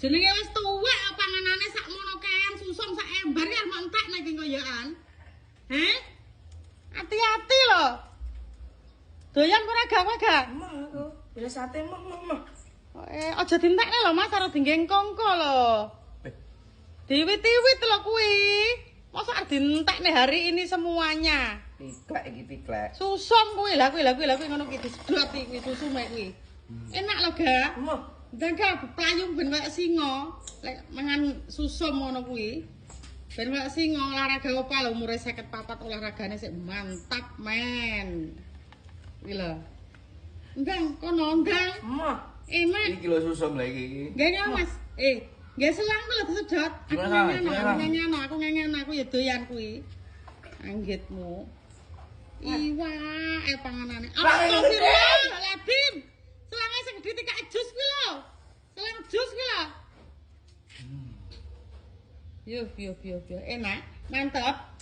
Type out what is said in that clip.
Jenenge wis tuwek panganane sakmono kean susung sak ember ya mau entek nek koyokan. Heh? Hati-hati lho. Doyan ora gawe gak? Emang aku. Bila sate mah. Aja dintekne lho Mas, karo dinggeng kongko lho. Diwit-wiwit lho kuwi. Masa dintekne hari ini semuanya. Piklek iki piklek. Susum kuwi lah kuwi ngono kuwi disedot iki susu mek kuwi. Enak lho gak? Emang. Ndang gak playung ben kaya singa. Lek mangan susum ngono kuwi. Ben kaya singa olahraga apa lho umure 54 olahragane sik mantap men. Kuwi lho. Ndang kono ndang. Emang. Enak. Iki lho susum lha iki. Nggih Mas. Nggih selang kuwi lho disedot. Aku ngengen aku ya doyan kuwi. Anggitmu. Iwak panganane. Astagfirullah, Ladin. Selange sing gedhe tikak jus kuwi lho. Selang jus kuwi lho. Yo, enak, mantap.